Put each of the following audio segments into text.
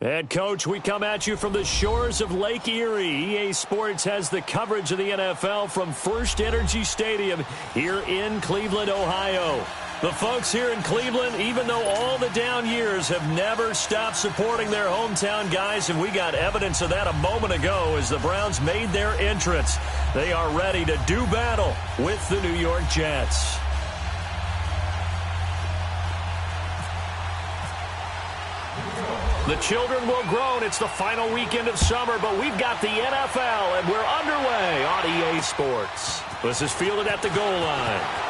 And, Coach, we come at you from the shores of Lake Erie. EA Sports has the coverage of the NFL from First Energy Stadium here in Cleveland, Ohio. The folks here in Cleveland, even though all the down years, have never stopped supporting their hometown guys, and we got evidence of that a moment ago as the Browns made their entrance. They are ready to do battle with the New York Jets. The children will groan. It's the final weekend of summer, but we've got the NFL, and we're underway on EA Sports. This is fielded at the goal line.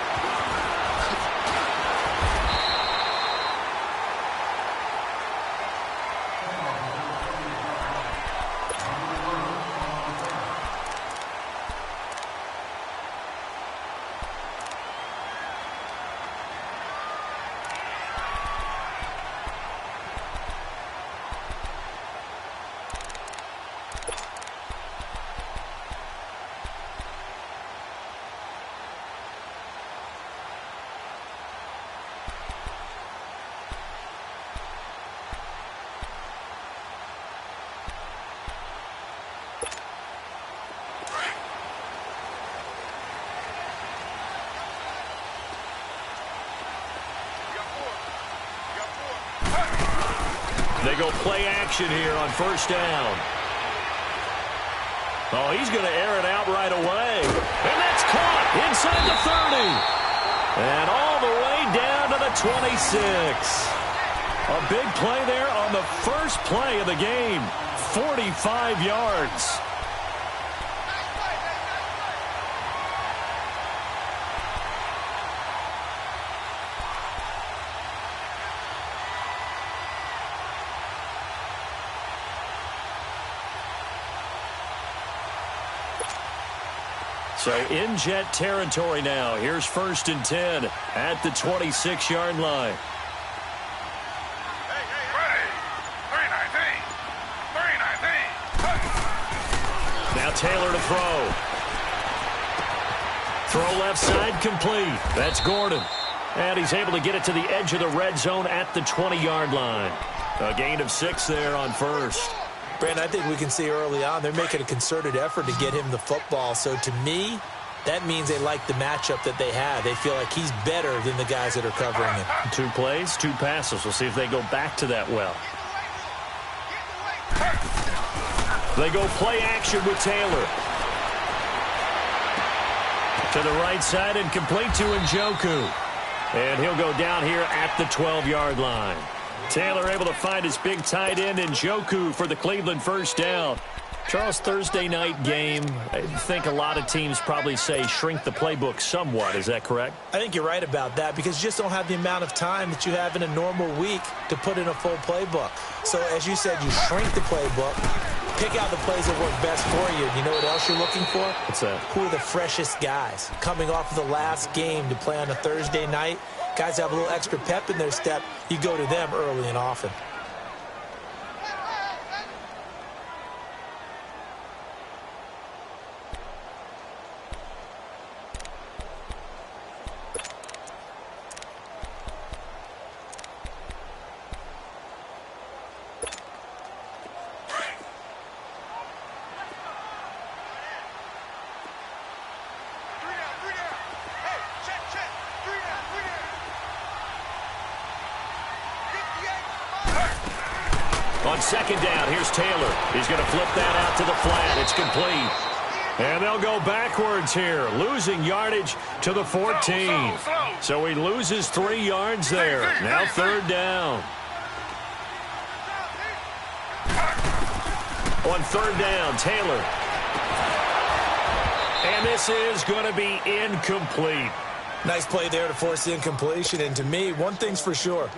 They go play action here on first down. Oh, he's going to air it out right away. And that's caught inside the 30. And all the way down to the 26. A big play there on the first play of the game. 45 yards. So in Jet territory now. Here's 1st and 10 at the 26-yard line. Now Taylor to throw. Throw left side complete. That's Gordon. And he's able to get it to the edge of the red zone at the 20-yard line. A gain of 6 there on first. Brandon, I think we can see early on they're making a concerted effort to get him the football. So to me, that means they like the matchup that they have. They feel like he's better than the guys that are covering him. 2 plays, 2 passes. We'll see if they go back to that well. They go play action with Taylor. To the right side and complete to Njoku. And he'll go down here at the 12-yard line. Taylor able to find his big tight end Njoku for the Cleveland first down. Charles, Thursday night game, I think a lot of teams probably say shrink the playbook somewhat. Is that correct? I think you're right about that because you just don't have the amount of time that you have in a normal week to put in a full playbook. So as you said, you shrink the playbook, pick out the plays that work best for you. You know what else you're looking for? What's that? Who are the freshest guys coming off of the last game to play on a Thursday night? Guys have a little extra pep in their step. You go to them early and often. On second down, here's Taylor. He's going to flip that out to the flat. It's complete. And they'll go backwards here, losing yardage to the 14. So he loses 3 yards there. Now 3rd down. On 3rd down, Taylor. And this is going to be incomplete. Nice play there to force the incompletion. And to me, one thing's for sure.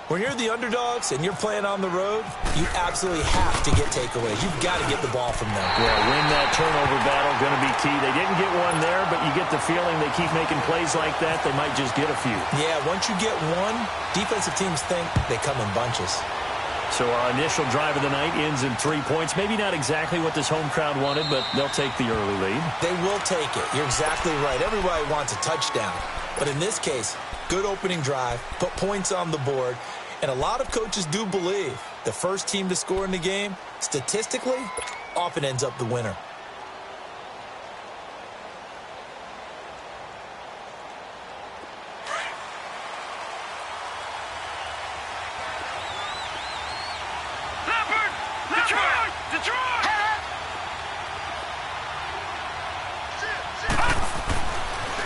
When you're the underdogs and you're playing on the road, you absolutely have to get takeaways. You've got to get the ball from them. Yeah, win that turnover battle, going to be key. They didn't get one there, but you get the feeling they keep making plays like that, they might just get a few. Yeah, once you get one, defensive teams think they come in bunches. So our initial drive of the night ends in 3 points. Maybe not exactly what this home crowd wanted, but they'll take the early lead. They will take it. You're exactly right. Everybody wants a touchdown. But in this case, good opening drive, put points on the board, And a lot of coaches do believe the first team to score in the game, statistically, often ends up the winner.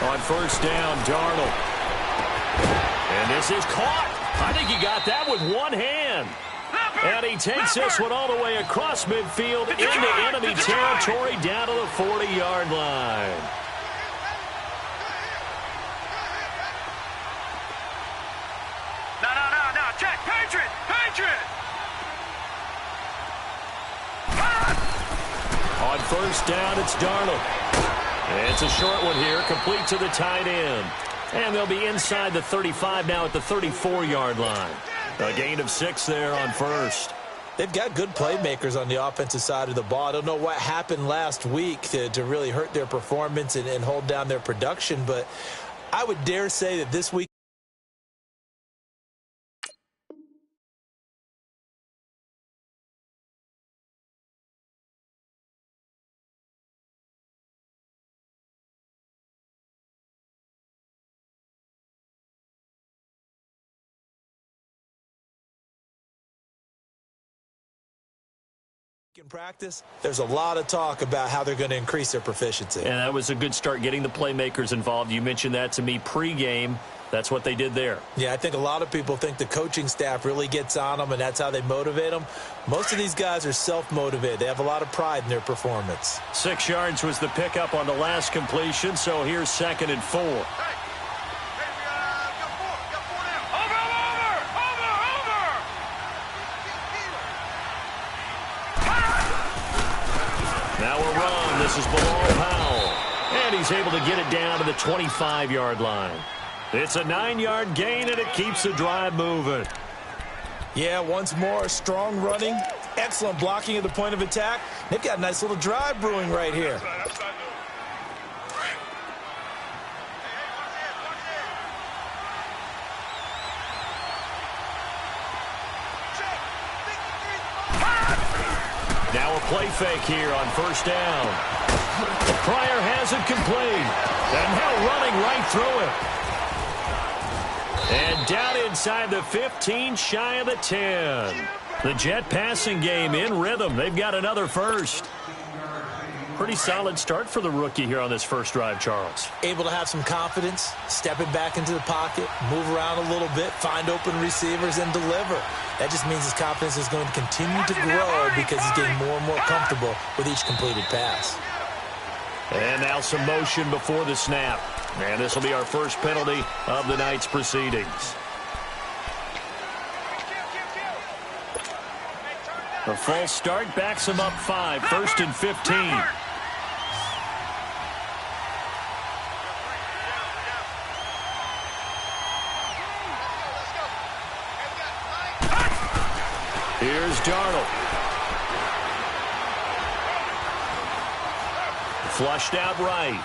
On first down, Darnold. And this is caught. I think he got that with one hand. And he takes this one all the way across midfield into enemy territory down to the 40-yard line. No. Check. Patriot. On first down, it's Darnold. It's a short one here, complete to the tight end. And they'll be inside the 35 now at the 34-yard line. A gain of 6 there on first. They've got good playmakers on the offensive side of the ball. I don't know what happened last week to really hurt their performance and hold down their production, but I would dare say that this week, in practice, there's a lot of talk about how they're going to increase their proficiency. And that was a good start getting the playmakers involved. You mentioned that to me pregame. That's what they did there. Yeah, I think a lot of people think the coaching staff really gets on them, and that's how they motivate them. Most of these guys are self-motivated. They have a lot of pride in their performance. 6 yards was the pickup on the last completion, so here's 2nd and 4. Now a run. This is Bilal Powell. And he's able to get it down to the 25-yard line. It's a 9-yard gain, and it keeps the drive moving. Yeah, once more, strong running, excellent blocking at the point of attack. They've got a nice little drive brewing right here. Now a play fake here on first down. Pryor has it complete. And now running right through it. And down inside the 15, shy of the 10. The Jet passing game in rhythm. They've got another first. Pretty solid start for the rookie here on this first drive, Charles. Able to have some confidence, stepping back into the pocket, move around a little bit, find open receivers, and deliver. That just means his confidence is going to continue to grow because he's getting more and more comfortable with each completed pass. And now some motion before the snap. And this will be our first penalty of the night's proceedings. A false start backs him up 5, 1st and 15. Here's Darnold. Flushed out right.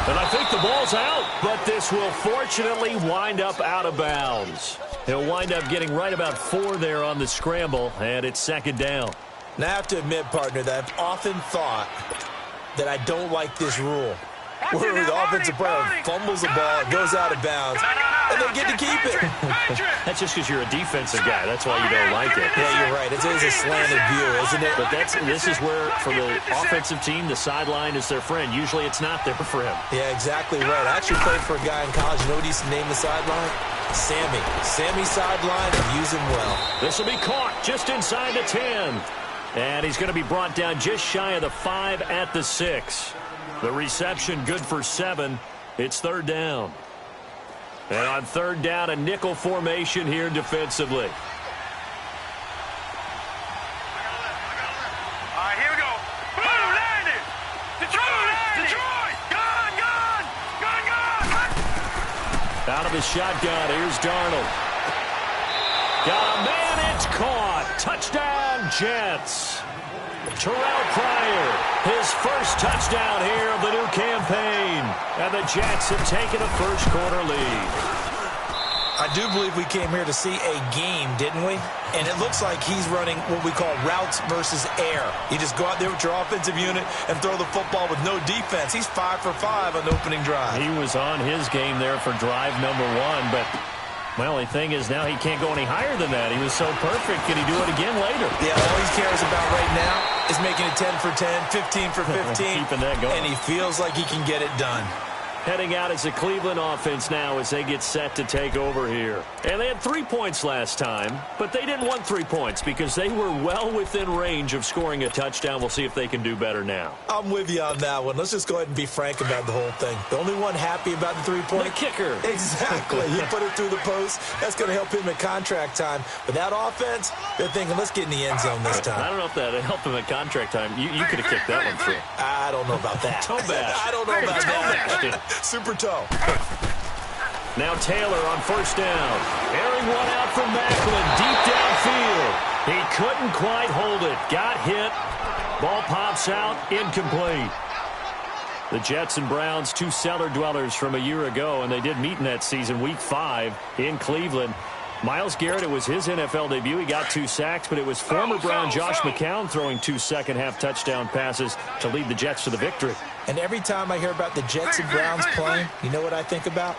And I think the ball's out, but this will fortunately wind up out of bounds. He'll wind up getting right about 4 there on the scramble, and it's 2nd down. Now, I have to admit, partner, that I've often thought that I don't like this rule, where the offensive player fumbles the ball, it goes out of bounds, and they get to keep it. That's just because you're a defensive guy. That's why you don't like it. Yeah, you're right. It's a slanted view, isn't it? But this is where, for the offensive team, the sideline is their friend. Usually it's not there for him. Yeah, exactly right. I actually played for a guy in college. You know what he used to name the sideline? Sammy. Sammy sideline, and use him well. This will be caught just inside the 10. And he's going to be brought down just shy of the 5 at the 6. The reception good for 7. It's 3rd down. And on 3rd down, a nickel formation here defensively. All right, here we go. Boom, landed. Detroit. Gone. Out of the shotgun, here's Darnold. Got a man, it's caught. Touchdown, Jets. Terrell Pryor, his first touchdown here of the new campaign. And the Jets have taken a first quarter lead. I do believe we came here to see a game, didn't we? And it looks like he's running what we call routes versus air. You just go out there with your offensive unit and throw the football with no defense. He's 5 for 5 on the opening drive. He was on his game there for drive number 1, but my only thing is now he can't go any higher than that. He was so perfect. Can he do it again later? Yeah, all he cares about right now is making it 10 for 10, 15 for 15. Keeping that going. And he feels like he can get it done. Heading out as a Cleveland offense now as they get set to take over here. And they had 3 points last time, but they didn't want 3 points because they were well within range of scoring a touchdown. We'll see if they can do better now. I'm with you on that one. Let's just go ahead and be frank about the whole thing. The only one happy about the 3-point. The kicker. Exactly. He put it through the post. That's going to help him at contract time. But that offense, they're thinking, let's get in the end zone this time. I don't know if that helped him at contract time. You could have kicked that one through. I don't know about that. Toe bash. I don't know about that. Super toe. Now Taylor on first down. Airing one out from Macklin. Deep downfield. He couldn't quite hold it. Got hit. Ball pops out. Incomplete. The Jets and Browns, 2 cellar dwellers from a year ago, and they did meet in that season, Week 5 in Cleveland. Myles Garrett, it was his NFL debut. He got 2 sacks, but it was former Brown Josh McCown throwing 2 second-half touchdown passes to lead the Jets to the victory. And every time I hear about the Jets and Browns playing, you know what I think about?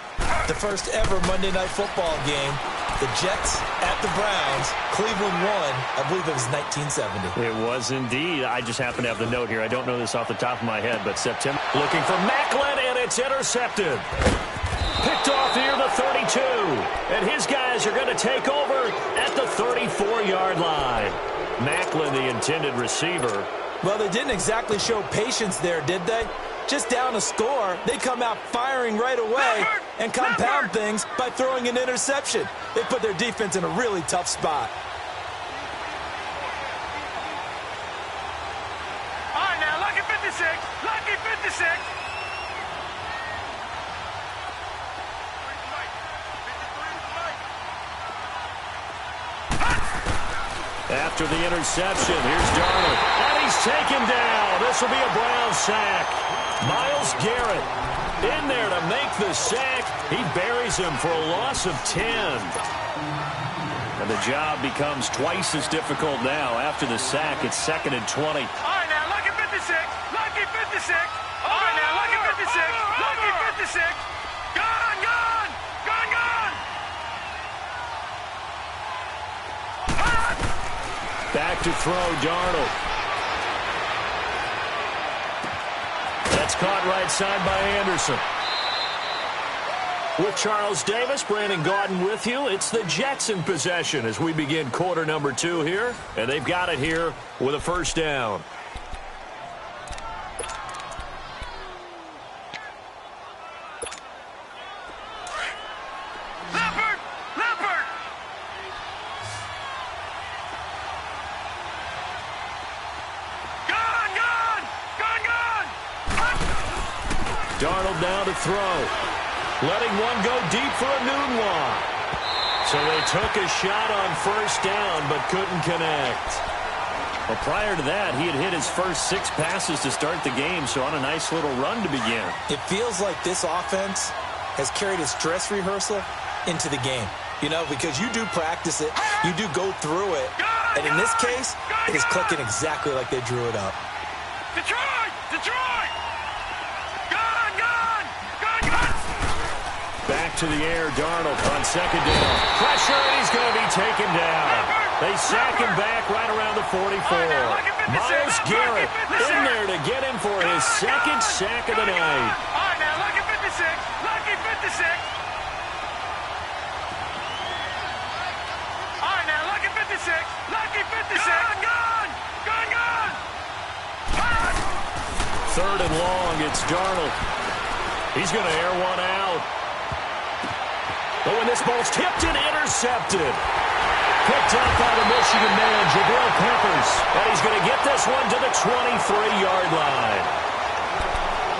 The first ever Monday Night Football game, the Jets at the Browns, Cleveland won. I believe it was 1970. It was indeed. I just happen to have the note here. I don't know this off the top of my head, but September. Looking for Macklin, and it's intercepted. Picked off here, the 32. And his guys are going to take over at the 34-yard line. Macklin, the intended receiver. Well, they didn't exactly show patience there, did they? Just down a score, they come out firing right away and compound things by throwing an interception. They put their defense in a really tough spot. All right, now, lucky 56. Lucky 56. After the interception, here's Darnold. And he's taken down. This will be a Brown sack. Myles Garrett in there to make the sack. He buries him for a loss of 10. And the job becomes twice as difficult now. After the sack, it's 2nd and 20. All right, now, lucky 56. Lucky 56. All right, now, lucky 56. Lucky 56. Gone, gone. Gone, gone. Back to throw, Darnold. That's caught right side by Anderson. With Charles Davis, Brandon Gaudin with you. It's the Jets in possession as we begin quarter number 2 here. And they've got it here with a first down. Darnold now to throw. Letting one go deep for a noon walk. So they took a shot on first down but couldn't connect. Well, prior to that, he had hit his first 6 passes to start the game, so on a nice little run to begin. It feels like this offense has carried its dress rehearsal into the game. You know, because you do practice it, you do go through it, and in this case, it is clicking exactly like they drew it up. Detroit! Detroit! Back to the air, Darnold on second down. Pressure, and he's going to be taken down. They sack him back right around the 44. Myles Garrett in there to get him for his 2nd sack of the night. All right, now, lucky 56. Lucky 56. All right, now, lucky 56. Lucky 56. Gone, gone, gone, gone. 3rd and long, it's Darnold. He's going to air one out. Oh, and this ball's tipped and intercepted. Picked up by the Michigan man, Jabril Peppers. And he's going to get this one to the 23-yard line.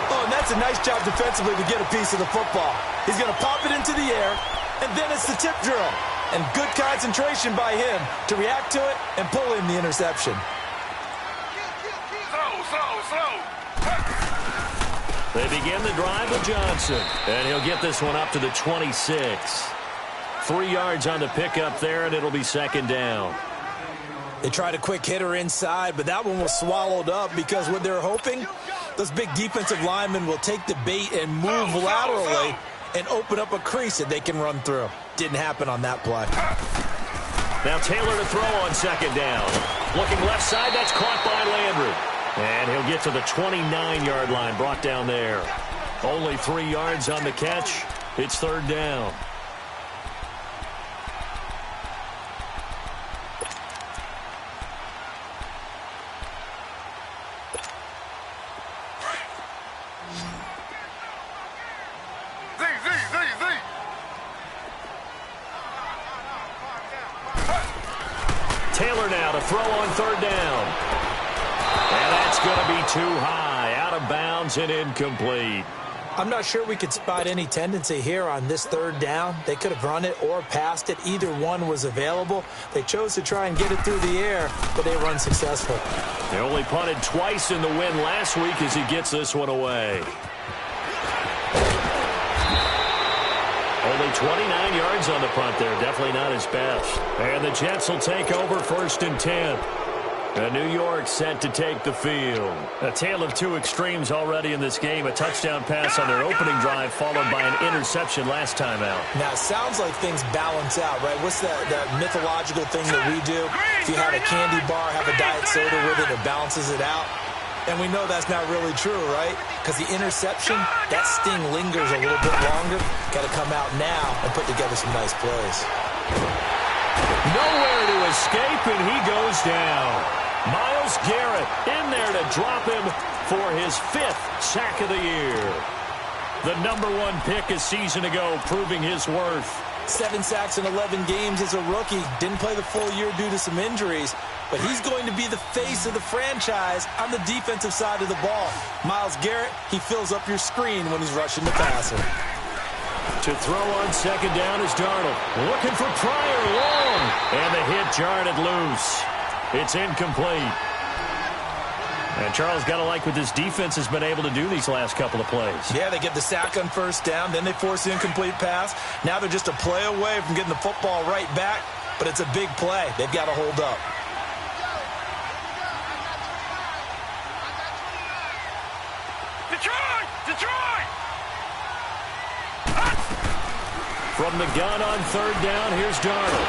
Oh, and that's a nice job defensively to get a piece of the football. He's going to pop it into the air, and then it's the tip drill. And good concentration by him to react to it and pull in the interception. Slow. They begin the drive with Johnson. And he'll get this one up to the 26. 3 yards on the pickup there, and it'll be second down. They tried a quick hitter inside, but that one was swallowed up because what they're hoping, those big defensive linemen will take the bait and move laterally and open up a crease that they can run through. Didn't happen on that play. Now Taylor to throw on second down. Looking left side, that's caught by Landry. And he'll get to the 29-yard line, brought down there. Only 3 yards on the catch. It's third down. Taylor now to throw on third down. And that's going to be too high, out of bounds and incomplete. I'm not sure we could spot any tendency here on this third down. They could have run it or passed it. Either one was available. They chose to try and get it through the air, but they were unsuccessful. They only punted twice in the win last week as he gets this one away. Only 29 yards on the punt there. Definitely not his best. And the Jets will take over first and 10. And New York set to take the field. A tale of two extremes already in this game. A touchdown pass on their opening drive followed by an interception last time out. Now, it sounds like things balance out, right? What's that mythological thing that we do? If you have a candy bar, have a diet soda with it, it balances it out. And we know that's not really true, right? Because the interception, that sting lingers a little bit longer. Got to come out now and put together some nice plays. Nowhere to escape, and he goes down. Myles Garrett in there to drop him for his 5th sack of the year. The #1 pick a season ago, proving his worth. 7 sacks in 11 games as a rookie. Didn't play the full year due to some injuries. But he's going to be the face of the franchise on the defensive side of the ball. Myles Garrett, he fills up your screen when he's rushing the passer. To throw on second down is Darnold. Looking for Pryor long. And the hit jarred it loose. It's incomplete. And Charles, got to like what this defense has been able to do these last couple of plays. Yeah, they get the sack on first down. Then they force the incomplete pass. Now they're just a play away from getting the football right back. But it's a big play. They've got to hold up. Detroit! From the gun on third down, here's Darnold.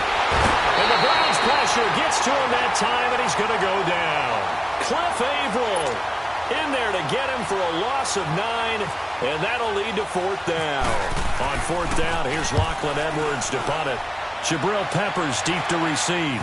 And the Browns pressure gets to him that time, and he's going to go down. Cliff Averill in there to get him for a loss of 9, and that'll lead to fourth down. On fourth down, here's Lachlan Edwards to punt it. Jabril Peppers deep to receive.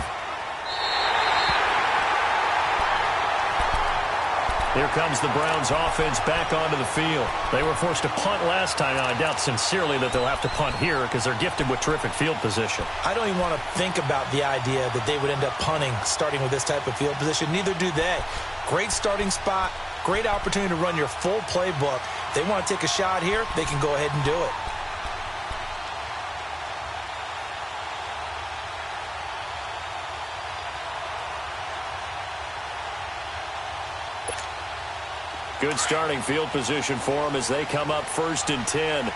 Here comes the Browns offense back onto the field. They were forced to punt last time. Now, I doubt sincerely that they'll have to punt here because they're gifted with terrific field position. I don't even want to think about the idea that they would end up punting starting with this type of field position. Neither do they. Great starting spot, great opportunity to run your full playbook. If they want to take a shot here, they can go ahead and do it. Good starting field position for them as they come up first and 10.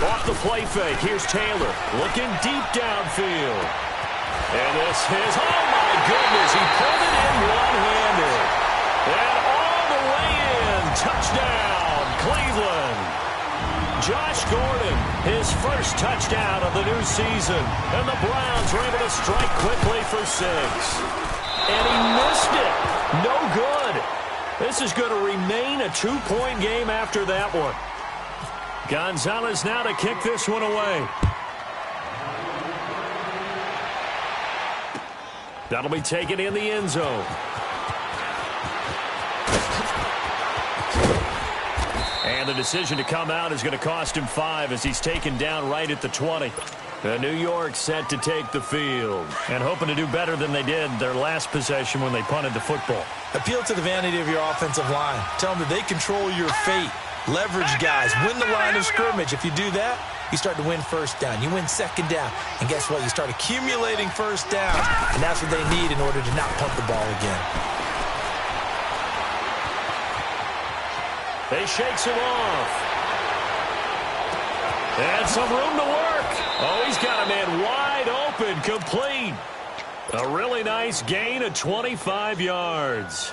Off the play fake, here's Taylor looking deep downfield. And this is, oh my goodness, he pulled it in one-handed. And all the way in, touchdown, Cleveland. Josh Gordon, his first touchdown of the new season. And the Browns were able to strike quickly for 6. And he missed it. No good. This is going to remain a 2-point game after that one. Gonzalez now to kick this one away. That'll be taken in the end zone. And the decision to come out is going to cost him 5 as he's taken down right at the 20. And New York set to take the field and hoping to do better than they did their last possession when they punted the football. Appeal to the vanity of your offensive line. Tell them that they control your fate. Leverage guys. Win the line of scrimmage. If you do that, you start to win first down. You win second down. And guess what? You start accumulating first downs. And that's what they need in order to not punt the ball again. They shakes him off. And some room to work. Oh, he's got a man wide open, complete. A really nice gain of 25 yards.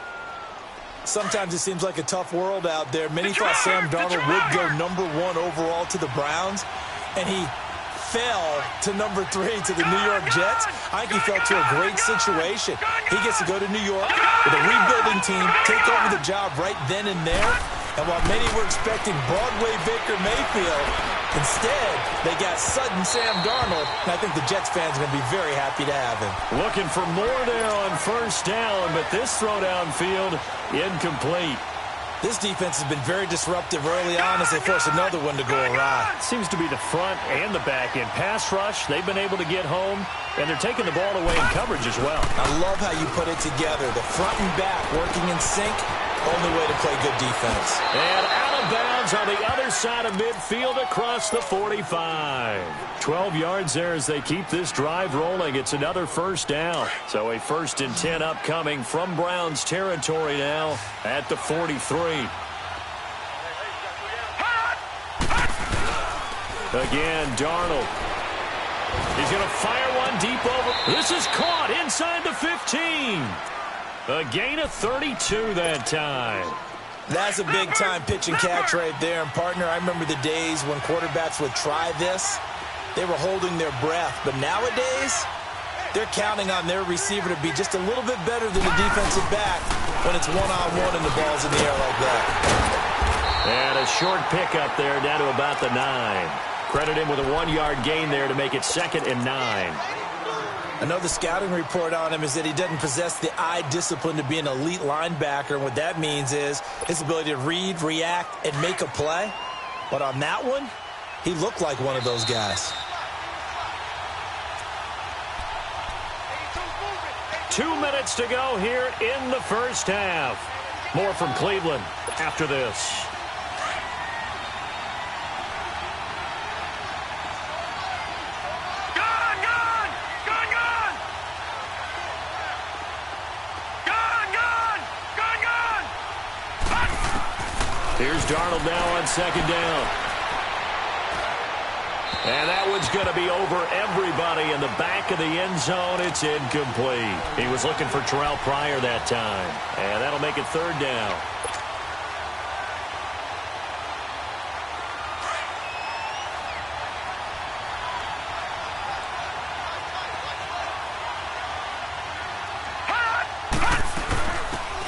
Sometimes it seems like a tough world out there. Many thought Sam Darnold would go #1 overall to the Browns, and he fell to #3 to the New York Jets. I think he fell to a great situation. He gets to go to New York with a rebuilding team, take over the job right then and there. And while many were expecting Broadway Baker Mayfield, instead, they got sudden Sam Darnold, and I think the Jets fans are going to be very happy to have him. Looking for more there on first down, but this throw downfield, incomplete. This defense has been very disruptive early on as they force another one to go awry. Seems to be the front and the back end. Pass rush, they've been able to get home, and they're taking the ball away in coverage as well. I love how you put it together. The front and back working in sync. Only way to play good defense. And out of bounds on the other side of midfield across the 45. 12 yards there as they keep this drive rolling. It's another first down. So a 1st and 10 upcoming from Browns territory now at the 43. Again, Darnold. He's going to fire one deep over. This is caught inside the 15. A gain of 32 that time. That's a big-time pitch and catch right there. And, partner, I remember the days when quarterbacks would try this. They were holding their breath. But nowadays, they're counting on their receiver to be just a little bit better than the defensive back when it's one-on-one and the ball's in the air like that. And a short pickup there down to about the 9. Credit him with a 1-yard gain there to make it 2nd and 9. I know the scouting report on him is that he doesn't possess the eye discipline to be an elite linebacker. And what that means is his ability to read, react, and make a play. But on that one, he looked like one of those guys. 2 minutes to go here in the first half. More from Cleveland after this. Here's Darnold now on 2nd down. And that one's going to be over everybody in the back of the end zone. It's incomplete. He was looking for Terrell Pryor that time. And that'll make it 3rd down.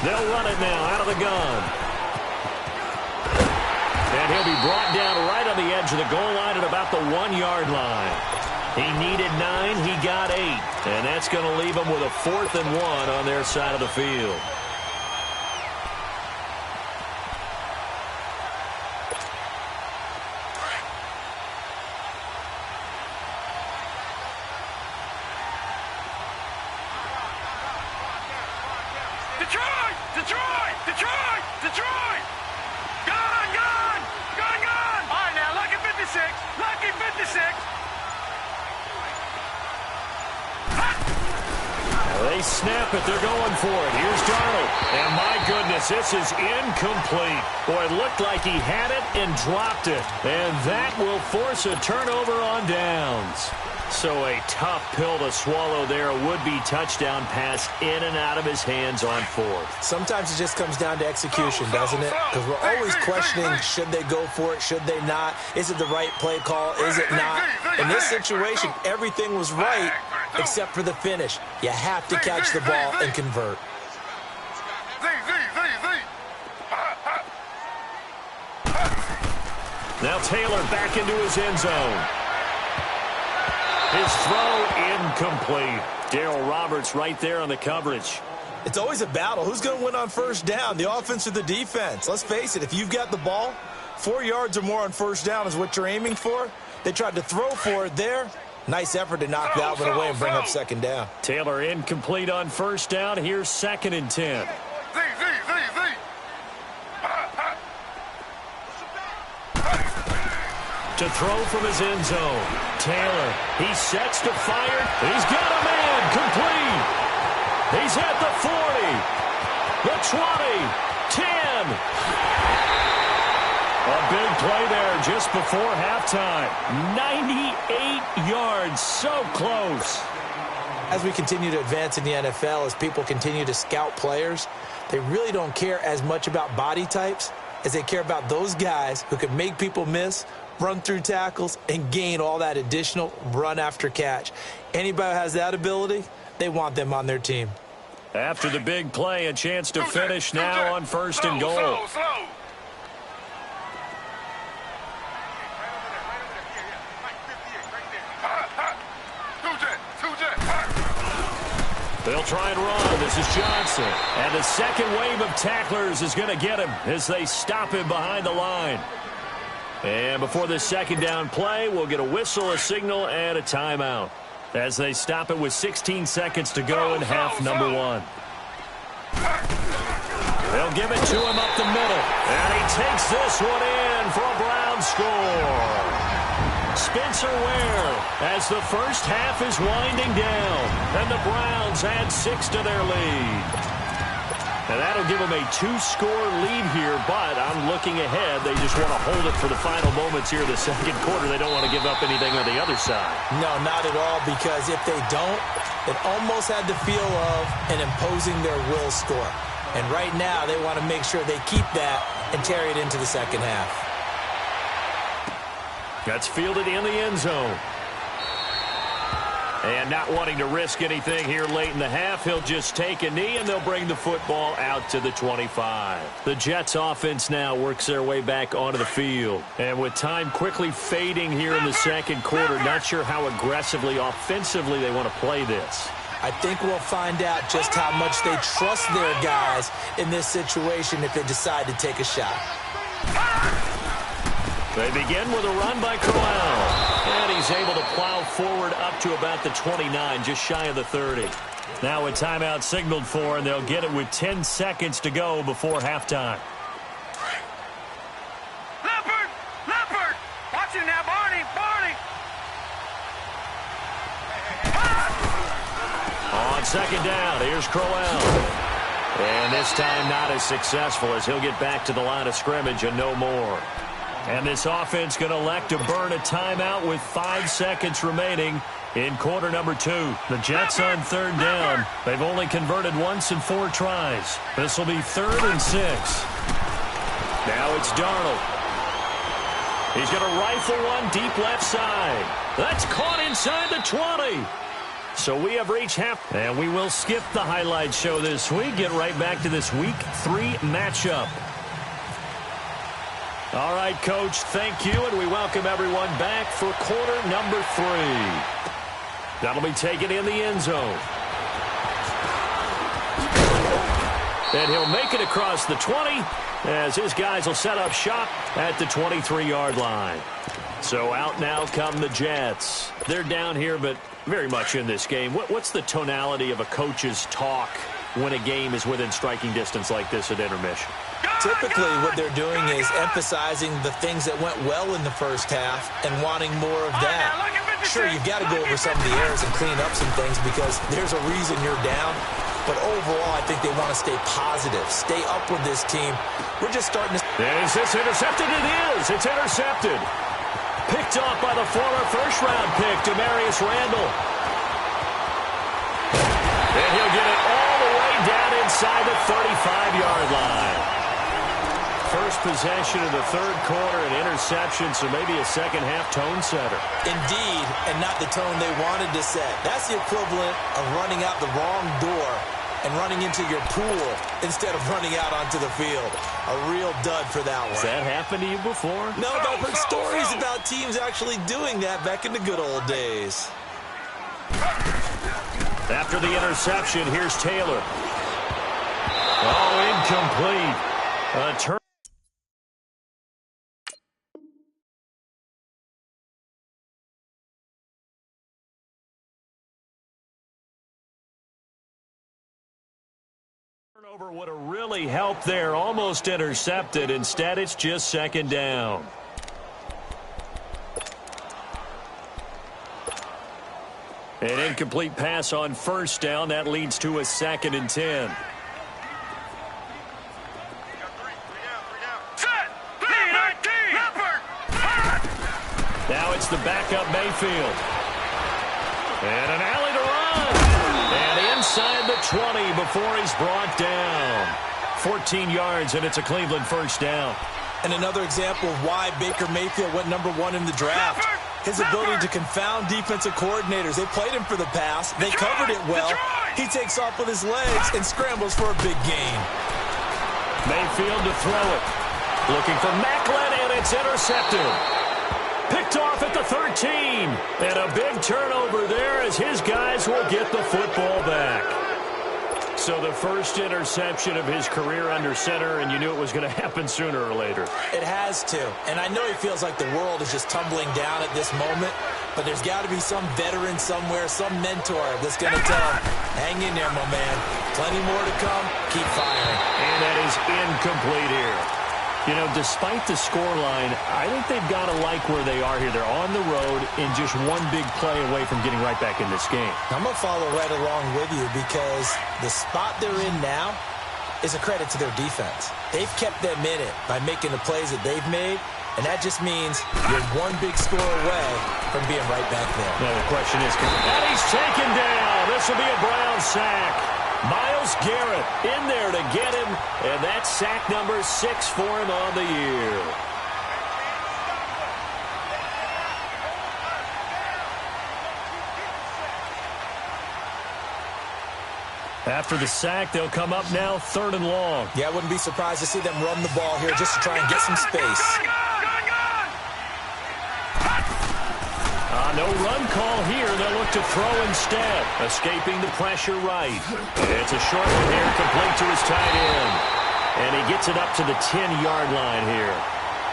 They'll run it now out of the gun. And he'll be brought down right on the edge of the goal line at about the 1-yard line. He needed 9, he got 8. And that's going to leave him with a 4th and 1 on their side of the field. Detroit! Detroit! Detroit! Detroit! Gone! Gone! Gone! Gone! All right, now, lucky 56. Lucky 56. They snap it. They're going for it. Here's Darnold. And my goodness, this is incomplete. Boy, it looked like he had it and dropped it. And that will force a turnover on downs. So a tough pill to swallow there. A would-be touchdown pass in and out of his hands on 4th. Sometimes it just comes down to execution, doesn't it? Because we're always questioning, should they go for it, should they not? Is it the right play call, is it not? In this situation, everything was right except for the finish. You have to catch the ball and convert. Now Taylor back into his end zone. His throw incomplete. Darryl Roberts right there on the coverage. It's always a battle. Who's going to win on first down, the offense or the defense? Let's face it, if you've got the ball, 4 yards or more on first down is what you're aiming for. They tried to throw for it there. Nice effort to knock that one away and bring up 2nd down. Taylor incomplete on first down. Here's 2nd and 10. to throw from his end zone. Taylor, he sets to fire. He's got a man, complete. He's at the 40, the 20, 10. A big play there just before halftime. 98 yards, so close. As we continue to advance in the NFL, as people continue to scout players, they really don't care as much about body types as they care about those guys who can make people miss, run through tackles, and gain all that additional run after catch. Anybody who has that ability, they want them on their team. After the big play, a chance to finish now on 1st and goal. Slow. They'll try and run. This is Johnson. And the second wave of tacklers is going to get him as they stop him behind the line. And before the second down play, we'll get a whistle, a signal, and a timeout as they stop it with 16 seconds to go in half number 1. They'll give it to him up the middle. And he takes this one in for a Brown score. Spencer Ware as the first half is winding down. And the Browns add 6 to their lead. And that'll give them a 2-score lead here, but I'm looking ahead. They just want to hold it for the final moments here in the second quarter. They don't want to give up anything on the other side. No, not at all, because if they don't, it almost had the feel of an imposing their will score. And right now, they want to make sure they keep that and carry it into the second half. That's fielded in the end zone. And not wanting to risk anything here late in the half, he'll just take a knee, and they'll bring the football out to the 25. The Jets offense now works their way back onto the field. And with time quickly fading here in the second quarter, not sure how aggressively, offensively they want to play this. I think we'll find out just how much they trust their guys in this situation if they decide to take a shot. They begin with a run by Crowell. And he's able to plow forward up to about the 29, just shy of the 30. Now a timeout signaled for, and they'll get it with 10 seconds to go before halftime. Leopard! Watch it now, Barney! On second down, here's Crowell. And this time not as successful as he'll get back to the line of scrimmage and no more. And this offense going to elect to burn a timeout with 5 seconds remaining in quarter number 2. The Jets on third down. They've only converted once in 4 tries. This will be 3rd and 6. Now it's Darnold. He's going to rifle one deep left side. That's caught inside the 20. So we have reached half, and we will skip the highlight show this week. Get right back to this Week 3 matchup. All right, Coach, thank you, and we welcome everyone back for quarter number 3. That'll be taken in the end zone. And he'll make it across the 20 as his guys will set up shop at the 23-yard line. So out now come the Jets. They're down here, but very much in this game. What's the tonality of a coach's talk when a game is within striking distance like this at intermission? Typically, what they're doing is emphasizing the things that went well in the first half and wanting more of that. Sure, you've got to go over some of the errors and clean up some things because there's a reason you're down. But overall, I think they want to stay positive, stay up with this team. We're just starting to... Is this intercepted? It is. It's intercepted. Picked off by the former first-round pick, Demarius Randall. And he'll get it all the way down inside the 35-yard line. First possession of the third quarter, an interception, so maybe a second-half tone setter. Indeed, and not the tone they wanted to set. That's the equivalent of running out the wrong door and running into your pool instead of running out onto the field. A real dud for that one. Has that happened to you before? No, but I've heard stories about teams actually doing that back in the good old days. After the interception, here's Taylor. Oh, incomplete. A turn. Turnover would have really helped there. Almost intercepted. Instead, it's just second down. An incomplete pass on first down. That leads to a 2nd and 10. Now it's the backup Mayfield. And an alley to run. And inside the 20 before he's brought down. 14 yards, and it's a Cleveland first down. And another example of why Baker Mayfield went #1 in the draft. His ability to confound defensive coordinators. They played him for the pass. They covered it well. He takes off with his legs and scrambles for a big gain. Mayfield to throw it. Looking for Macklin, and it's intercepted. Picked off at the 13. And a big turnover there as his guys will get the football back. So the first interception of his career under center, and you knew it was going to happen sooner or later. It has to. And I know he feels like the world is just tumbling down at this moment, but there's got to be some veteran somewhere, some mentor that's going to tell him, hang in there, my man. Plenty more to come. Keep firing. And that is incomplete here. You know, despite the scoreline, I think they've got to like where they are here. They're on the road and just one big play away from getting right back in this game. I'm going to follow right along with you because the spot they're in now is a credit to their defense. They've kept them in it by making the plays that they've made, and that just means you're one big score away from being right back there. Now the question is, and he's taken down. This will be a Brown sack. Myles Garrett in there to get him, and that's sack number 6 for him on the year. After the sack, they'll come up now 3rd and long. Yeah, I wouldn't be surprised to see them run the ball here just to try and get some space. No run call here. They'll look to throw instead. Escaping the pressure right. It's a short one here, complete to his tight end. And he gets it up to the 10-yard line here.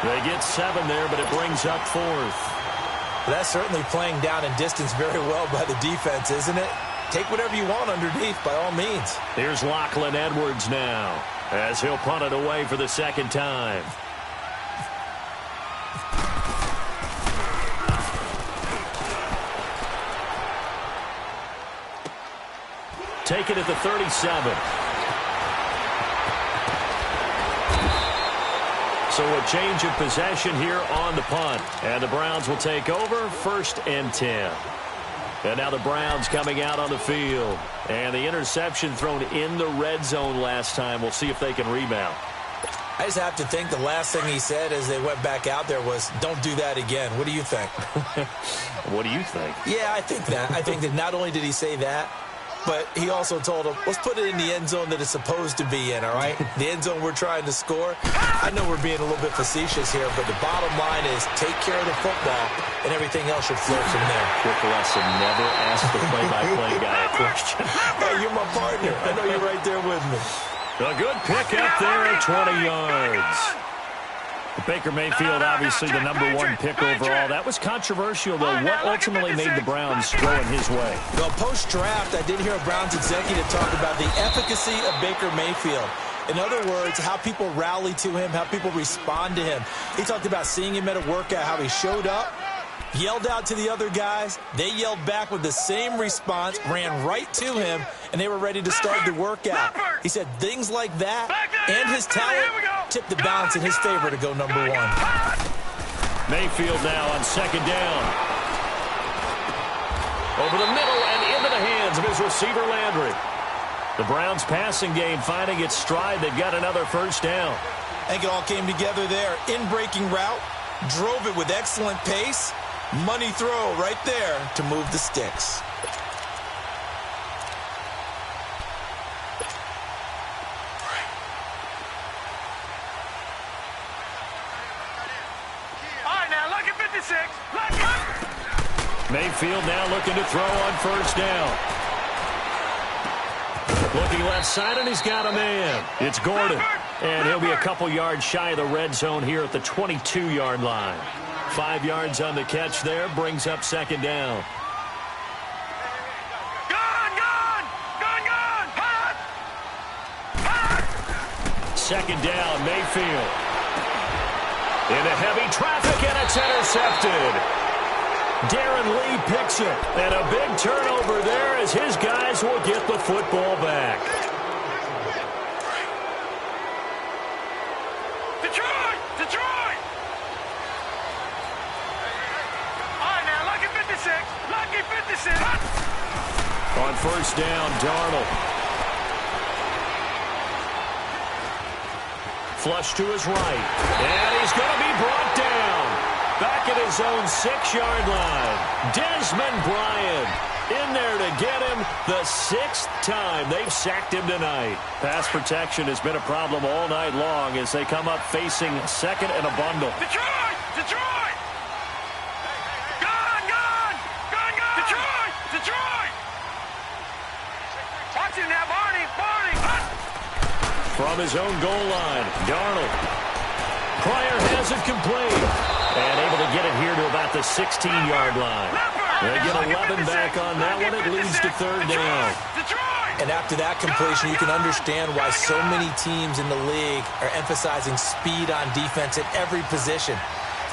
They get 7 there, but it brings up 4th. That's certainly playing down in distance very well by the defense, isn't it? Take whatever you want underneath, by all means. Here's Lachlan Edwards now, as he'll punt it away for the 2nd time. Take it at the 37. So a change of possession here on the punt. And the Browns will take over 1st and 10. And now the Browns coming out on the field. And the interception thrown in the red zone last time. We'll see if they can rebound. I just have to think the last thing he said as they went back out there was, don't do that again. What do you think? What do you think? Yeah, I think that. I think that not only did he say that, but he also told him, let's put it in the end zone that it's supposed to be in, all right? The end zone we're trying to score. I know we're being a little bit facetious here, but the bottom line is take care of the football, and everything else should flow from there. Quick lesson, never ask the play-by-play guy a question. Hey, you're my partner. I know you're right there with me. A good pick up there at 20 yards. Baker Mayfield, obviously the #1 pick overall. That was controversial, though. What ultimately made the Browns go in his way? Well, post-draft, I did hear a Browns executive talk about the efficacy of Baker Mayfield. In other words, how people rally to him, how people respond to him. He talked about seeing him at a workout, how he showed up, yelled out to the other guys. They yelled back with the same response, ran right to him, and they were ready to start the workout. He said things like that and his talent tipped the balance in his favor to go #1. Mayfield now on 2nd down. Over the middle and into the hands of his receiver, Landry. The Browns passing game finding its stride. They've got another 1st down. I think it all came together there. In-breaking route, drove it with excellent pace. Money throw right there to move the sticks. All right, now, lucky 56. Lucky. Mayfield now looking to throw on 1st down. Looking left side, and he's got a man. It's Gordon. And he'll be a couple yards shy of the red zone here at the 22-yard line. 5 yards on the catch there, brings up 2nd down. Gone! 2nd down, Mayfield. Into heavy traffic, and it's intercepted. Darren Lee picks it. And a big turnover there as his guys will get the football back. Detroit! Detroit! All right, now, lucky 56. Lucky 56. On first down, Darnold. Flush to his right. And he's going to be brought down. Back at his own 6-yard line. Desmond Bryant in there to get him the 6th time they've sacked him tonight. Pass protection has been a problem all night long as they come up facing second and a bundle. Detroit! Detroit! Gone! Gone! Gone! Gone! Detroit! Detroit! Watch him now, Barney! Barney! From his own goal line, Darnold. Pryor has it complete. And able to get it here to about the 16-yard line. They get 11 back on that one. It leads to third down. And after that completion, you can understand why so many teams in the league are emphasizing speed on defense at every position.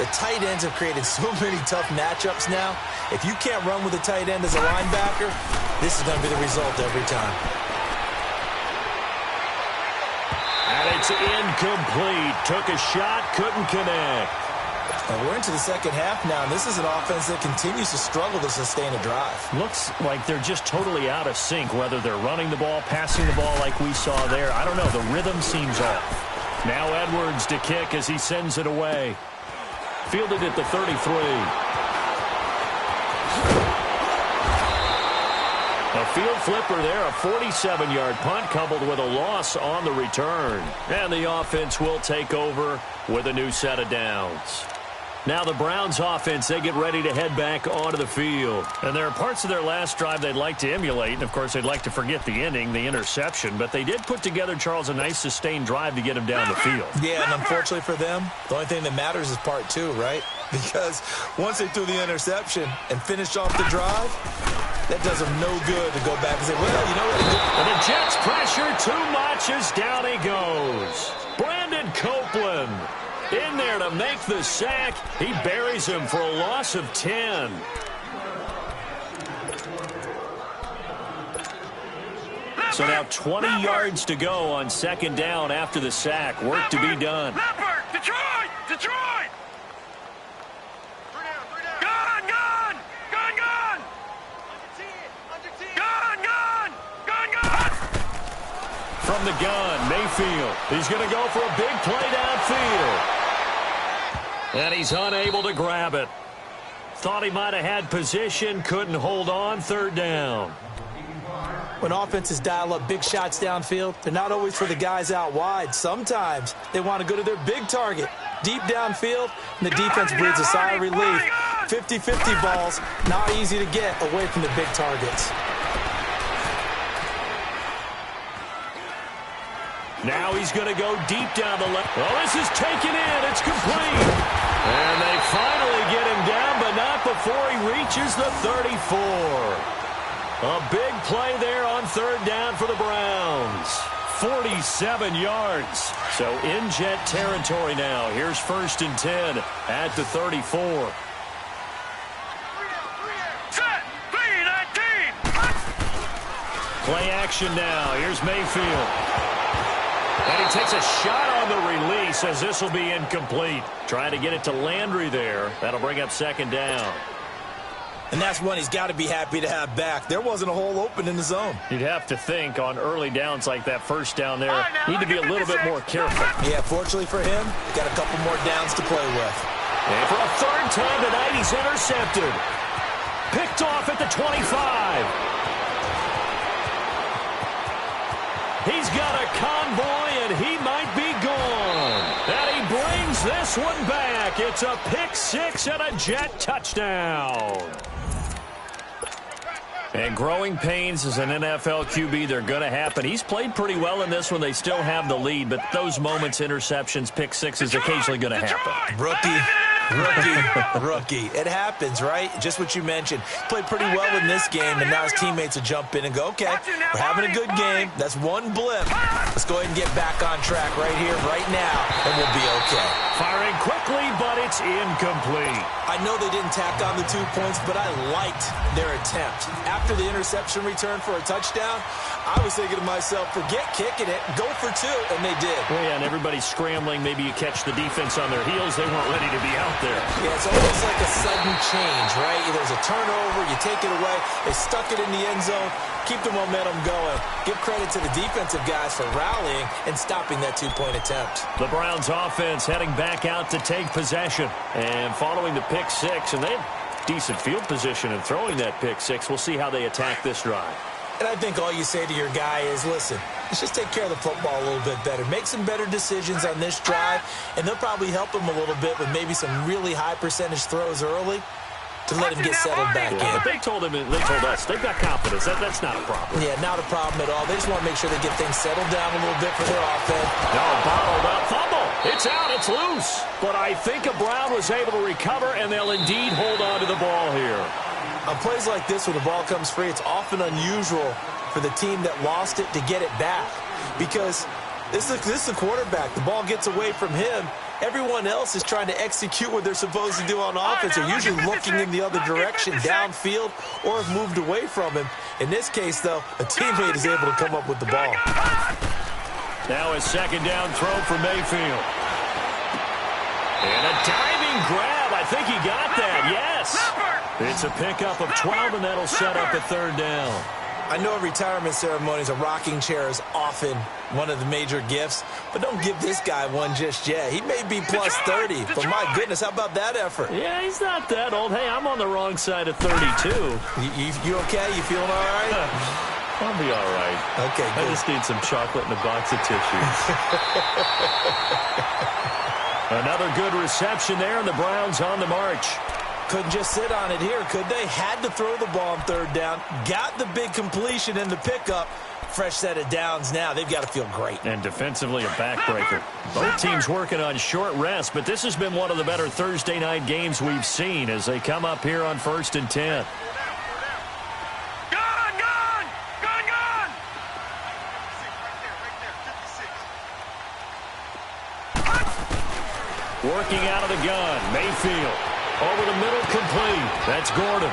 The tight ends have created so many tough matchups now. If you can't run with a tight end as a linebacker, this is going to be the result every time. And it's incomplete. Took a shot, couldn't connect. And we're into the second half now, and this is an offense that continues to struggle to sustain a drive. Looks like they're just totally out of sync, whether they're running the ball, passing the ball like we saw there. I don't know. The rhythm seems off. Now Edwards to kick as he sends it away. Fielded at the 33. A field flipper there, a 47-yard punt coupled with a loss on the return. And the offense will take over with a new set of downs. Now the Browns offense, they get ready to head back onto the field. And there are parts of their last drive they'd like to emulate. And, of course, they'd like to forget the ending, the interception. But they did put together, Charles, a nice sustained drive to get him down the field. Yeah, and unfortunately for them, the only thing that matters is part 2, right? Because once they threw the interception and finished off the drive, that does them no good to go back and say, well, you know what? And the Jets pressure too much as down he goes. Brandon Copeland in there to make the sack. He buries him for a loss of 10. So now 20 yards to go on second down after the sack. Work to be done. Leopard! Detroit! Detroit! Gone! Gone! Gone! Gone! Gone! Gone! Gone! Gone! From the gun, Mayfield. He's going to go for a big play downfield. And he's unable to grab it. Thought he might have had position, couldn't hold on, third down. When offenses dial up big shots downfield, they're not always for the guys out wide. Sometimes they want to go to their big target, deep downfield, and the defense breathes a sigh of relief. 50-50 balls, not easy to get away from the big targets. Now he's going to go deep down the left. Well, this is taken in. It's complete. And they finally get him down, but not before he reaches the 34. A big play there on third down for the Browns. 47 yards. So in Jet territory now. Here's first and 10 at the 34. Set! 3-19! Play action now. Here's Mayfield. And he takes a shot on the release as this will be incomplete. Trying to get it to Landry there. That'll bring up second down. And that's one he's got to be happy to have back. There wasn't a hole open in the zone. You'd have to think on early downs like that first down there, need to be a little bit more careful. Yeah, fortunately for him, got a couple more downs to play with. And for a third time tonight, he's intercepted. Picked off at the 25. He's got a convoy, and he might be gone. And he brings this one back. It's a pick six and a Jet touchdown. And growing pains as an NFL QB, they're going to happen. He's played pretty well in this one. They still have the lead, but those moments, interceptions, pick six is occasionally going to happen. Rookie Rookie. It happens, right? Just what you mentioned. Played pretty well in this game, and now his teammates will jump in and go, okay, we're having a good game. That's one blip. Let's go ahead and get back on track right here, right now, and we'll be okay. Firing quickly, but it's incomplete. I know they didn't tack on the 2 points, but I liked their attempt. After the interception return for a touchdown, I was thinking to myself, forget kicking it, go for 2, and they did. Well, yeah, and everybody's scrambling. Maybe you catch the defense on their heels. They weren't ready to be out there. Yeah, it's almost like a sudden change, right? There's a turnover, you take it away, they stuck it in the end zone, keep the momentum going. Give credit to the defensive guys for rallying and stopping that 2-point attempt. The Browns offense heading back out to take possession. And following the pick 6, and they have decent field position in throwing that pick 6. We'll see how they attack this drive. And I think all you say to your guy is, listen, let's just take care of the football a little bit better. Make some better decisions on this drive, and they'll probably help him a little bit with maybe some really high percentage throws early to let him get settled back in. But they told us, they've got confidence. That's not a problem. Yeah, not a problem at all. They just want to make sure they get things settled down a little bit for their offense. No, bottled up. Fumble. It's out. It's loose. But I think a Brown was able to recover, and they'll indeed hold on to the ball here. On plays like this where the ball comes free, it's often unusual for the team that lost it to get it back because this is the quarterback. The ball gets away from him. Everyone else is trying to execute what they're supposed to do on offense. They're usually looking in the other direction, downfield, or have moved away from him. In this case, though, a teammate is able to come up with the ball. Now a second down throw for Mayfield. And a diving grab. I think he got that. Yes. It's a pickup of 12, and that'll set up a third down. I know at retirement ceremonies, a rocking chair is often one of the major gifts, but don't give this guy one just yet. He may be plus 30, but my goodness, how about that effort? Yeah, he's not that old. Hey, I'm on the wrong side of 32. You okay? You feeling all right? I'll be all right. Okay, good. I just need some chocolate and a box of tissues. Another good reception there, and the Browns on the march. Couldn't just sit on it here, could they? Had to throw the ball on third down. Got the big completion in the pickup. Fresh set of downs now. They've got to feel great. And defensively, a backbreaker. Both teams working on short rest, but this has been one of the better Thursday night games we've seen as they come up here on 1st and 10. Working out of the gun, Mayfield. Over the middle, complete. That's Gordon.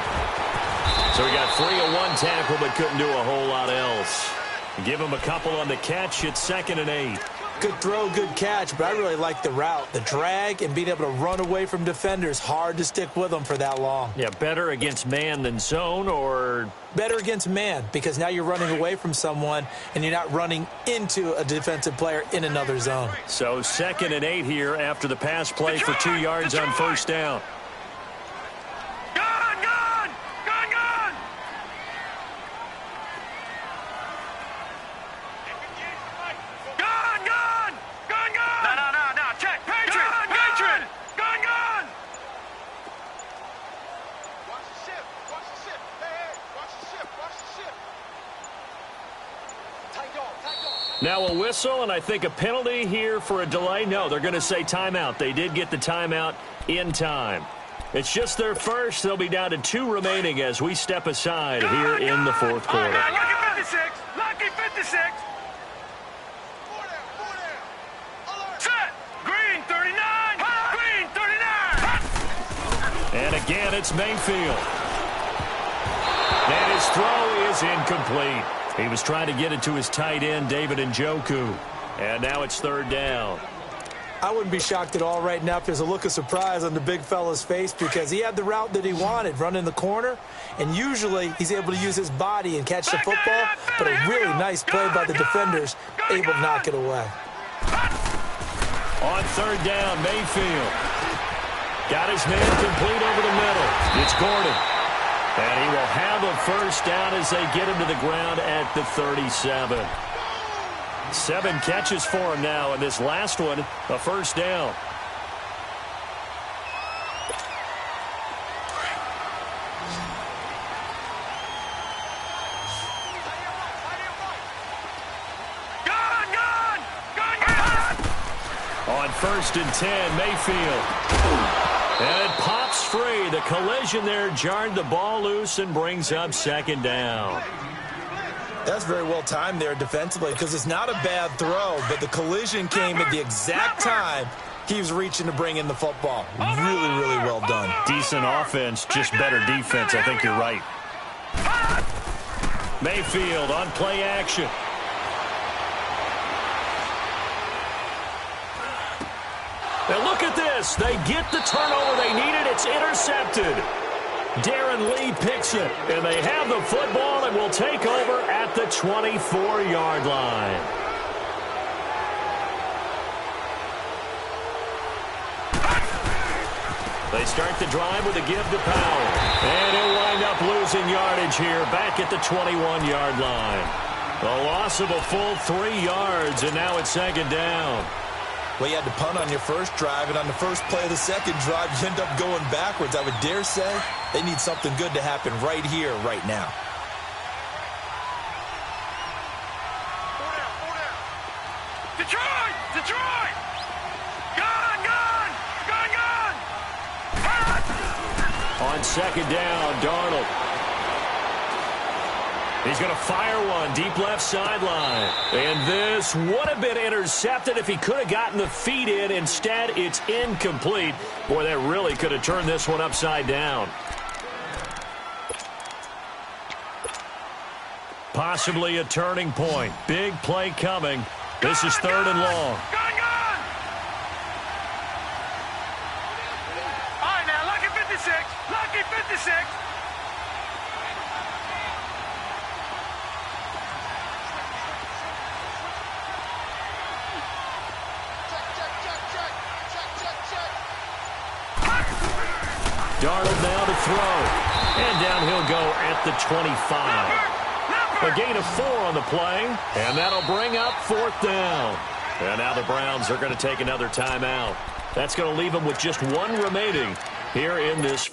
So he got 3 on 1 tackle, but couldn't do a whole lot else. Give him a couple on the catch. It's 2nd and 8. Good throw, good catch, but I really like the route. The drag and being able to run away from defenders. Hard to stick with them for that long. Yeah, better against man than zone, or? Better against man, because now you're running away from someone and you're not running into a defensive player in another zone. So 2nd and 8 here after the pass play for 2 yards on first down. Now a whistle, and I think a penalty here for a delay. No, they're going to say timeout. They did get the timeout in time. It's just their first. They'll be down to 2 remaining as we step aside here in the 4th quarter. Lucky 56. Lucky 56. Set. Green 39. Green 39. And again, it's Mayfield. And his throw is incomplete. He was trying to get it to his tight end, David Njoku. And now it's 3rd down. I wouldn't be shocked at all right now if there's a look of surprise on the big fella's face because he had the route that he wanted, running the corner, and usually he's able to use his body and catch the football, but a really nice play by the defenders, able to knock it away. On 3rd down, Mayfield. Got his man complete over the middle. It's Gordon. And he will have a first down as they get him to the ground at the 37. 7 catches for him now, and this last one, a first down. On 1st and 10, Mayfield. And it pops free. The collision there jarred the ball loose and brings up second down. That's very well timed there defensively because it's not a bad throw, but the collision came at the exact time he was reaching to bring in the football. Really, really well done. Decent offense, just better defense. I think you're right. Mayfield on play action. And look at this. They get the turnover they needed. It's intercepted. Darren Lee picks it. And they have the football and will take over at the 24-yard line. They start the drive with a give to Powell. And he'll wind up losing yardage here back at the 21-yard line. A loss of a full 3 yards, and now it's second down. Well, you had to punt on your first drive, and on the first play of the second drive, you end up going backwards. I would dare say they need something good to happen right here, right now. Detroit! Detroit! Gone! Gone! Gone! Gone! On second down, Darnold. He's going to fire one deep left sideline. And this would have been intercepted if he could have gotten the feet in. Instead, it's incomplete. Boy, that really could have turned this one upside down. Possibly a turning point. Big play coming. This is third and long. Gone! Gone! All right, now, lucky 56. Lucky 56. Darnold now to throw. And down he'll go at the 25. A gain of 4 on the play. And that'll bring up fourth down. And now the Browns are going to take another timeout. That's going to leave them with just 1 remaining here in this.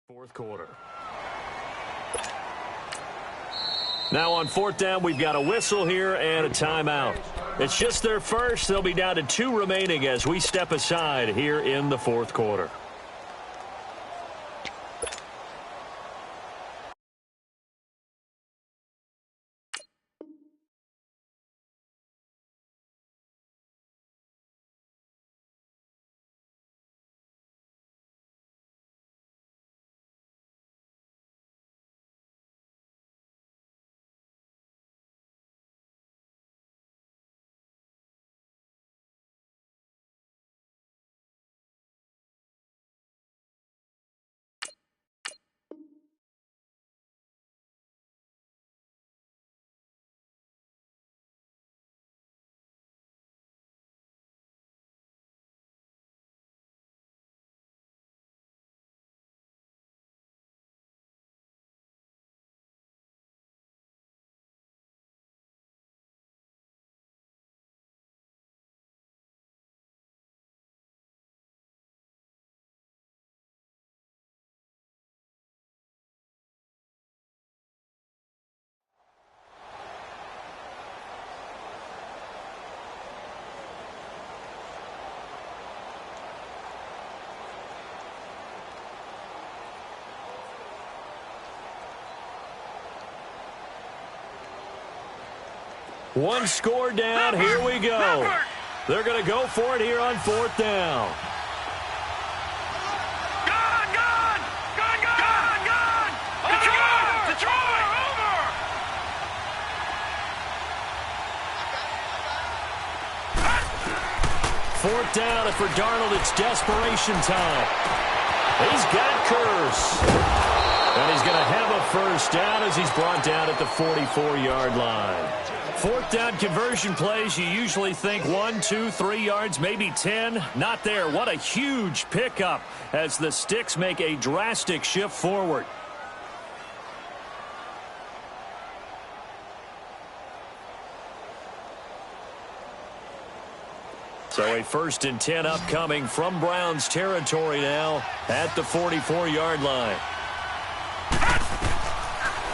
Fourth quarter. Now on fourth down, we've got a whistle here and a timeout. It's just their first. They'll be down to 2 remaining as we step aside here in the fourth quarter. One score down. Here we go. They're going to go for it here on fourth down. Gone! Gone! Gone! Gone! Gone! Detroit! Detroit! Over! Fourth down, and for Darnold, it's desperation time. He's got Curse. And he's going to have a first down as he's brought down at the 44-yard line. Fourth down conversion plays, you usually think 1, 2, 3 yards, maybe 10. Not there. What a huge pickup as the Sticks make a drastic shift forward. So a 1st and 10 upcoming from Browns territory now at the 44-yard line.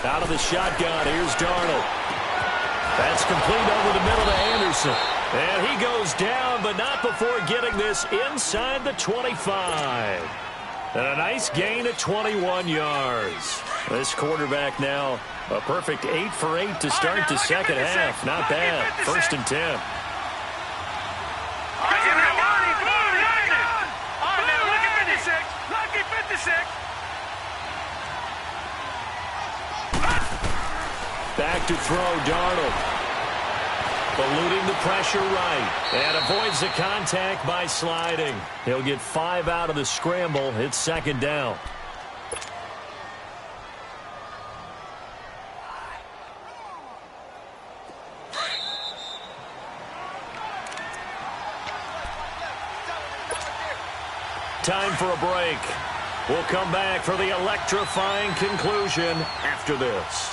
Out of the shotgun, here's Darnold. That's complete over the middle to Anderson. And he goes down, but not before getting this inside the 25. And a nice gain of 21 yards. This quarterback now a perfect 8 for 8 to start the second half. Not bad. 1st and 10. Back to throw, Darnold. Eluding the pressure right. And avoids the contact by sliding. He'll get 5 out of the scramble. It's 2nd down. Time for a break. We'll come back for the electrifying conclusion after this.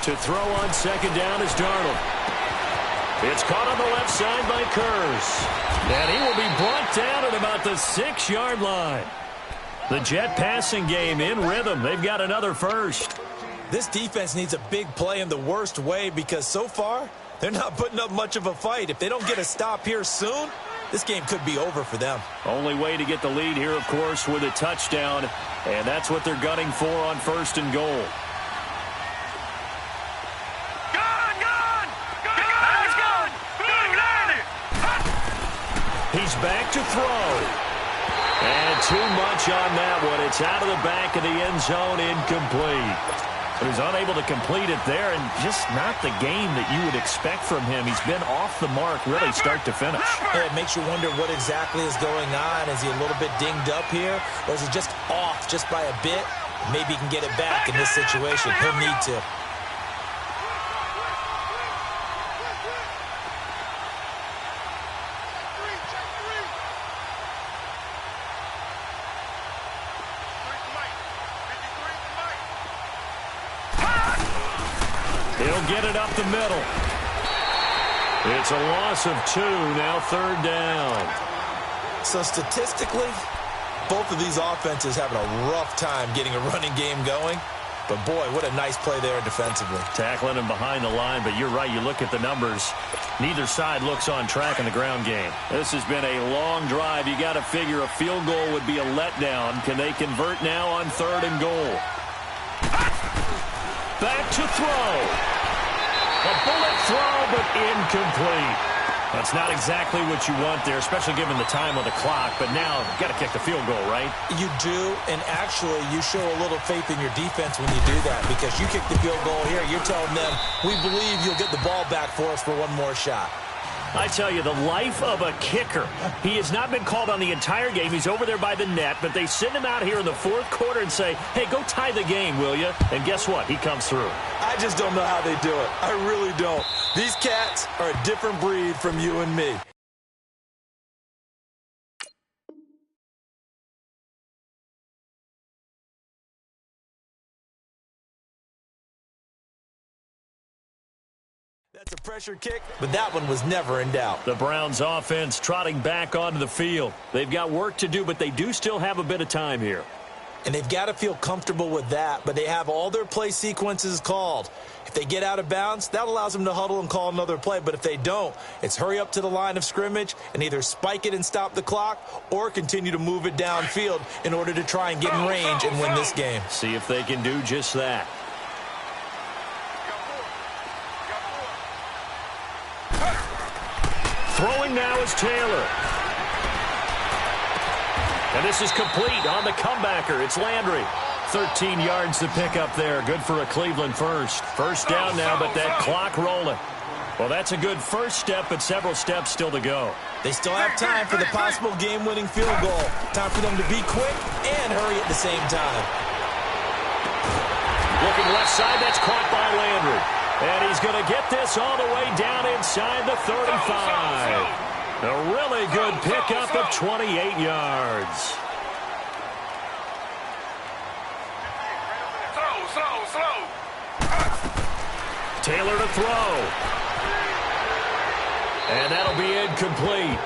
To throw on 2nd down is Darnold. It's caught on the left side by Kurz. And he will be brought down at about the 6-yard line. The Jet passing game in rhythm. They've got another first. This defense needs a big play in the worst way because so far they're not putting up much of a fight. If they don't get a stop here soon, this game could be over for them. Only way to get the lead here, of course, with a touchdown. And that's what they're gunning for on 1st and goal. He's back to throw. And too much on that one. It's out of the back of the end zone, incomplete. But he's unable to complete it there, and just not the game that you would expect from him. He's been off the mark really start to finish. Yeah, it makes you wonder what exactly is going on. Is he a little bit dinged up here, or is he just off just by a bit? Maybe he can get it back in this situation. He'll need to. He'll get it up the middle. It's a loss of 2, now 3rd down. So statistically, both of these offenses having a rough time getting a running game going. But boy, what a nice play there defensively. Tackling him behind the line, but you're right, you look at the numbers. Neither side looks on track in the ground game. This has been a long drive. You got to figure a field goal would be a letdown. Can they convert now on 3rd and goal? Back to throw. A bullet throw, but incomplete. That's not exactly what you want there, especially given the time on the clock. But now, you've got to kick the field goal, right? You do, and actually, you show a little faith in your defense when you do that. Because you kick the field goal here, you're telling them, we believe you'll get the ball back for us for one more shot. I tell you, the life of a kicker. He has not been called on the entire game. He's over there by the net, but they send him out here in the 4th quarter and say, hey, go tie the game, will you? And guess what? He comes through. I just don't know how they do it. I really don't. These cats are a different breed from you and me. That's a pressure kick, but that one was never in doubt. The Browns offense trotting back onto the field. They've got work to do, but they do still have a bit of time here. And they've got to feel comfortable with that, but they have all their play sequences called. If they get out of bounds, that allows them to huddle and call another play. But if they don't, it's hurry up to the line of scrimmage and either spike it and stop the clock or continue to move it downfield in order to try and get in range and win this game. See if they can do just that. Throwing now is Taylor. And this is complete on the comebacker. It's Landry. 13 yards to pick up there. Good for a Cleveland first. First down now, but that clock rolling. Well, that's a good first step, but several steps still to go. They still have time for the possible game-winning field goal. Time for them to be quick and hurry at the same time. Looking left side, that's caught by Landry. And he's going to get this all the way down inside the 35. A really good pickup of 28 yards. Slow. Taylor to throw. And that'll be incomplete.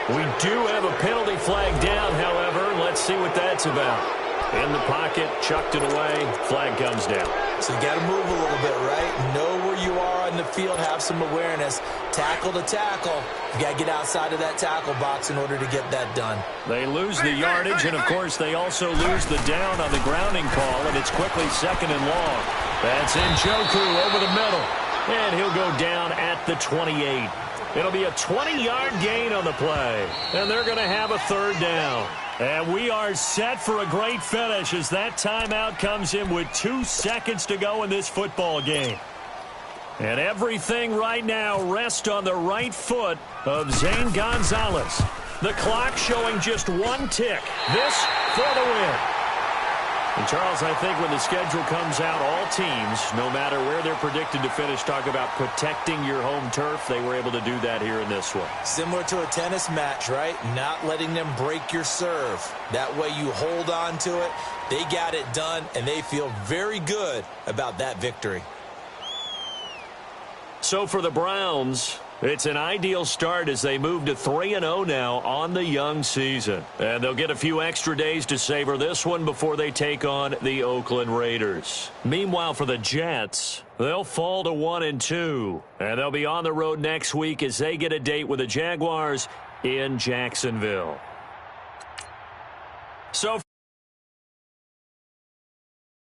We do have a penalty flag down, however. Let's see what that's about. In the pocket, chucked it away, flag comes down. So you got to move a little bit, right? Know where you are on the field, have some awareness. Tackle to tackle. You got to get outside of that tackle box in order to get that done. They lose the yardage, and of course they also lose the down on the grounding call, and it's quickly 2nd and long. That's Njoku over the middle, and he'll go down at the 28. It'll be a 20-yard gain on the play, and they're going to have a 3rd down. And we are set for a great finish as that timeout comes in with 2 seconds to go in this football game. And everything right now rests on the right foot of Zane Gonzalez. The clock showing just 1 tick. This for the win. And Charles, I think when the schedule comes out, all teams, no matter where they're predicted to finish, talk about protecting your home turf. They were able to do that here in this one. Similar to a tennis match, right? Not letting them break your serve. That way you hold on to it. They got it done, and they feel very good about that victory. So for the Browns, it's an ideal start as they move to 3-0 now on the young season. And they'll get a few extra days to savor this one before they take on the Oakland Raiders. Meanwhile, for the Jets, they'll fall to 1-2. And they'll be on the road next week as they get a date with the Jaguars in Jacksonville. So